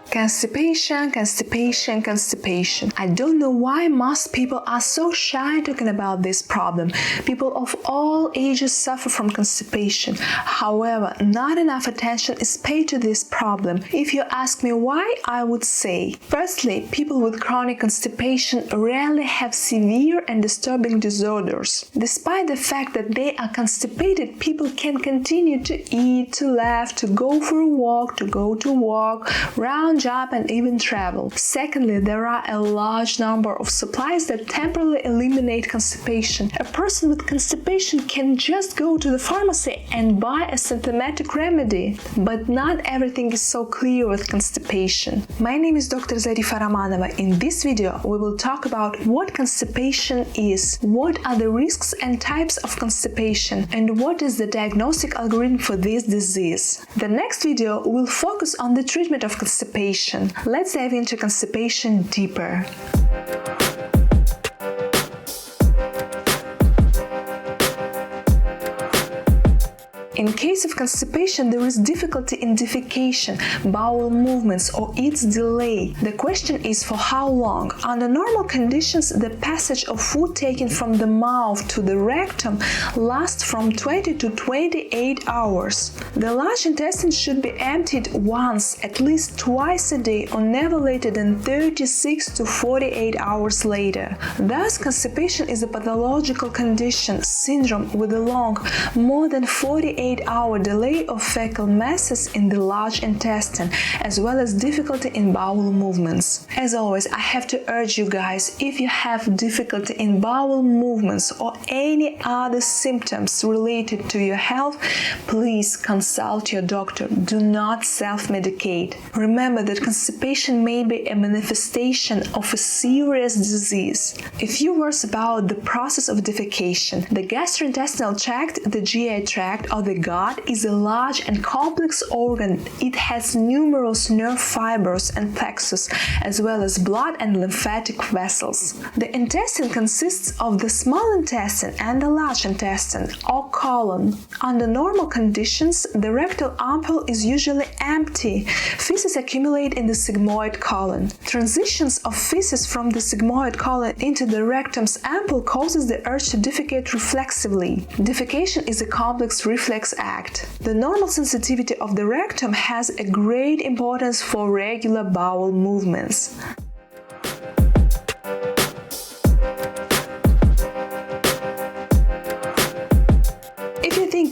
Constipation, constipation, constipation. I don't know why most people are so shy talking about this problem. People of all ages suffer from constipation. However, not enough attention is paid to this problem. If you ask me why, I would say, firstly, people with chronic constipation rarely have severe and disturbing disorders. Despite the fact that they are constipated, people can continue to eat, to laugh, to go for a walk, to go to work, round job, and even travel. Secondly, there are a large number of supplies that temporarily eliminate constipation. A person with constipation can just go to the pharmacy and buy a symptomatic remedy. But not everything is so clear with constipation. My name is Dr. Zarifa Romanova. In this video, we will talk about what constipation is, what are the risks and types of constipation, and what is the diagnostic algorithm for this disease. The next video will focus on the treatment of constipation. Let's dive into constipation deeper. In case of constipation, there is difficulty in defecation, bowel movements, or its delay. The question is for how long. Under normal conditions, the passage of food taken from the mouth to the rectum lasts from 20 to 28 hours. The large intestine should be emptied once, at least twice a day, or never later than 36 to 48 hours later. Thus, constipation is a pathological condition, syndrome with a long, more than 48-hour delay of fecal masses in the large intestine, as well as difficulty in bowel movements. As always, I have to urge you guys, if you have difficulty in bowel movements or any other symptoms related to your health, please consult your doctor. Do not self-medicate. Remember that constipation may be a manifestation of a serious disease. A few words about the process of defecation. The gastrointestinal tract, the GI tract, or the gut is a large and complex organ. It has numerous nerve fibers and plexus, as well as blood and lymphatic vessels. The intestine consists of the small intestine and the large intestine, or colon. Under normal conditions, the rectal ample is usually empty. Feces accumulate in the sigmoid colon. Transitions of feces from the sigmoid colon into the rectum's ample causes the urge to defecate reflexively. Defecation is a complex reflex act. The normal sensitivity of the rectum has a great importance for regular bowel movements.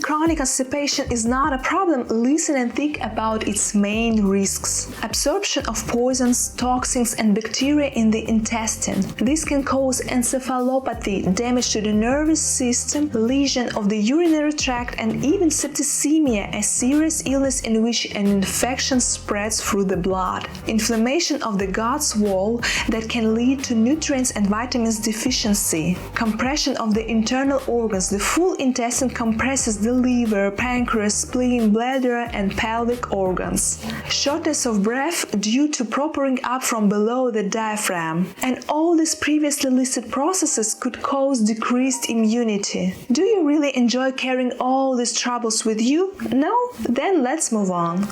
Chronic constipation is not a problem, listen and think about its main risks. Absorption of poisons, toxins, and bacteria in the intestine. This can cause encephalopathy, damage to the nervous system, lesion of the urinary tract, and even septicemia, a serious illness in which an infection spreads through the blood. Inflammation of the gut's wall that can lead to nutrients and vitamins deficiency. Compression of the internal organs. The full intestine compresses the liver, pancreas, spleen, bladder, and pelvic organs. Shortness of breath due to propping up from below the diaphragm. And all these previously listed processes could cause decreased immunity. Do you really enjoy carrying all these troubles with you? No? Then let's move on.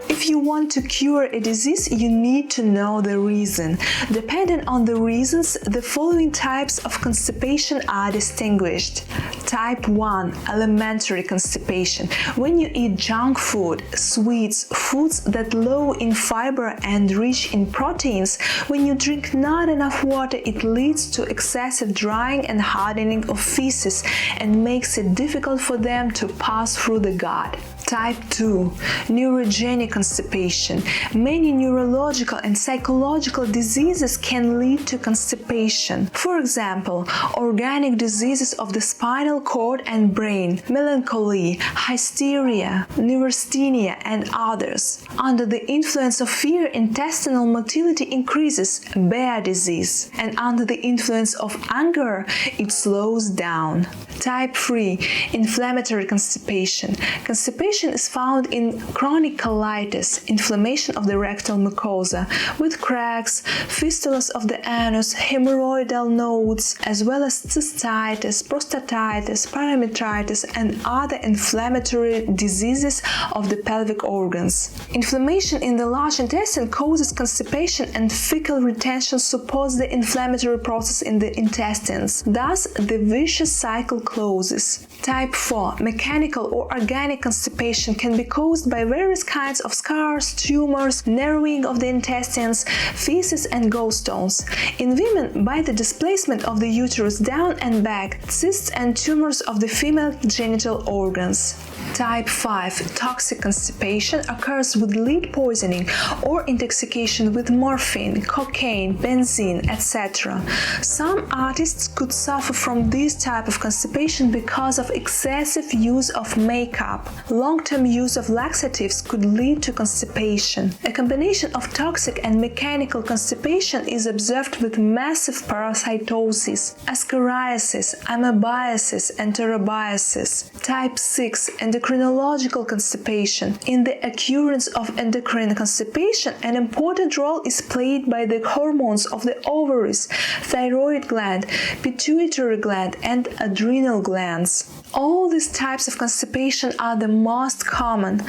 If you want to cure a disease, you need to know the reason. Depending on the reasons, the following types of constipation are distinguished. Type 1. Alimentary constipation. When you eat junk food, sweets, foods that low in fiber and rich in proteins, when you drink not enough water, it leads to excessive drying and hardening of feces and makes it difficult for them to pass through the gut. Type 2. Neurogenic constipation. Many neurological and psychological diseases can lead to constipation. For example, organic diseases of the spinal cord and brain, melancholy, hysteria, neurasthenia, and others. Under the influence of fear, intestinal motility increases, Bear disease, and under the influence of anger, it slows down. Type 3. Inflammatory constipation. Constipation Constipation is found in chronic colitis, inflammation of the rectal mucosa, with cracks, fistulas of the anus, hemorrhoidal nodes, as well as cystitis, prostatitis, parametritis, and other inflammatory diseases of the pelvic organs. Inflammation in the large intestine causes constipation, and fecal retention supports the inflammatory process in the intestines. Thus, the vicious cycle closes. Type 4. Mechanical or organic constipation can be caused by various kinds of scars, tumors, narrowing of the intestines, feces, and gallstones. In women, by the displacement of the uterus down and back, cysts and tumors of the female genital organs. Type 5. Toxic constipation occurs with lead poisoning or intoxication with morphine, cocaine, benzene, etc. Some artists could suffer from this type of constipation because of excessive use of makeup. Long-term use of laxatives could lead to constipation. A combination of toxic and mechanical constipation is observed with massive parasitosis, ascariasis, amoebiasis, and enterobiasis. Type 6. Endocrinological constipation. In the occurrence of endocrine constipation, an important role is played by the hormones of the ovaries, thyroid gland, pituitary gland, and adrenal glands. All these types of constipation are the most common.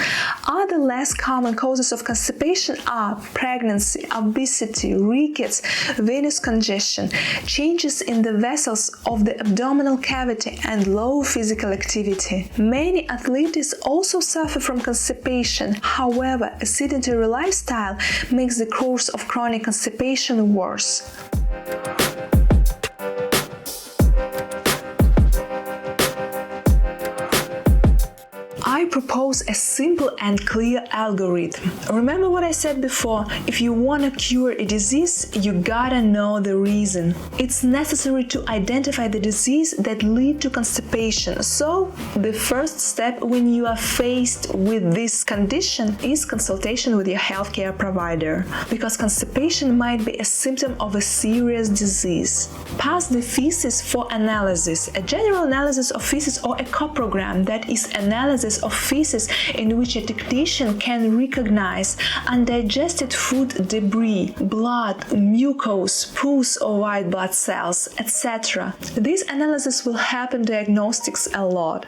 Other less common causes of constipation are pregnancy, obesity, rickets, venous congestion, changes in the vessels of the abdominal cavity, and low physical activity. Many athletes also suffer from constipation. However, a sedentary lifestyle makes the course of chronic constipation worse. I propose a simple and clear algorithm. Remember what I said before, if you want to cure a disease, you gotta know the reason. It's necessary to identify the disease that leads to constipation. So, the first step when you are faced with this condition is consultation with your healthcare provider, because constipation might be a symptom of a serious disease. Pass the feces for analysis, a general analysis of feces or a coprogram, that is analysis of feces in which a technician can recognize undigested food debris, blood, mucus, pus or white blood cells, etc. This analysis will help in diagnostics a lot.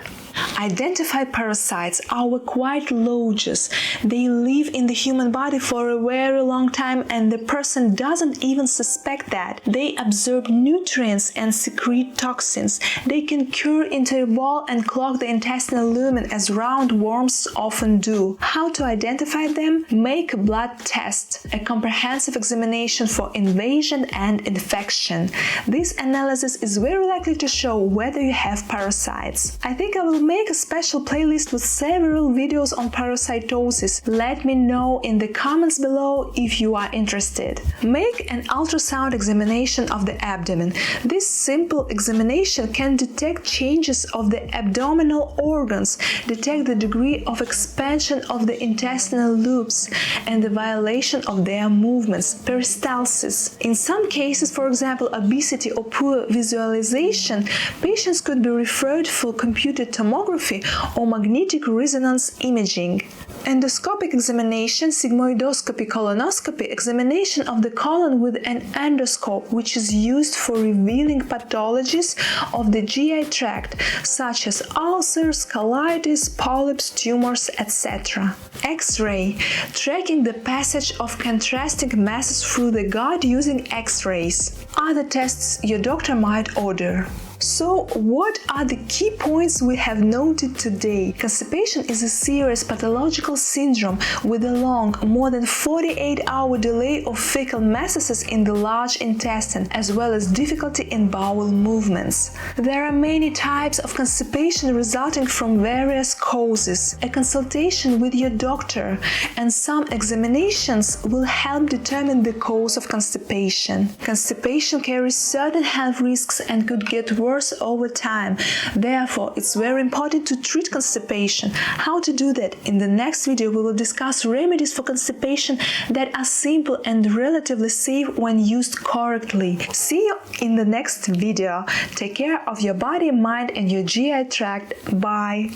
Identify parasites, our quiet lodges. They live in the human body for a very long time and the person doesn't even suspect that. They absorb nutrients and secrete toxins. They can cure into a ball and clog the intestinal lumen as round worms often do. How to identify them? Make a blood test, a comprehensive examination for invasion and infection. This analysis is very likely to show whether you have parasites. I think I will make a special playlist with several videos on parasitosis. Let me know in the comments below if you are interested. Make an ultrasound examination of the abdomen. This simple examination can detect changes of the abdominal organs, detect the degree of expansion of the intestinal loops, and the violation of their movements, peristalsis. In some cases, for example, obesity or poor visualization, patients could be referred for computed tomography or magnetic resonance imaging. Endoscopic examination, sigmoidoscopy, colonoscopy, examination of the colon with an endoscope, which is used for revealing pathologies of the GI tract, such as ulcers, colitis, polyps, tumors, etc. X-ray, tracking the passage of contrasting masses through the gut using X-rays. Other tests your doctor might order. So, what are the key points we have noted today? Constipation is a serious pathological syndrome with a long, more than 48-hour delay of fecal masses in the large intestine, as well as difficulty in bowel movements. There are many types of constipation resulting from various causes. A consultation with your doctor and some examinations will help determine the cause of constipation. Constipation carries certain health risks and could get worse over time. Therefore, it's very important to treat constipation. How to do that? In the next video, we will discuss remedies for constipation that are simple and relatively safe when used correctly. See you in the next video. Take care of your body, mind, and your GI tract. Bye.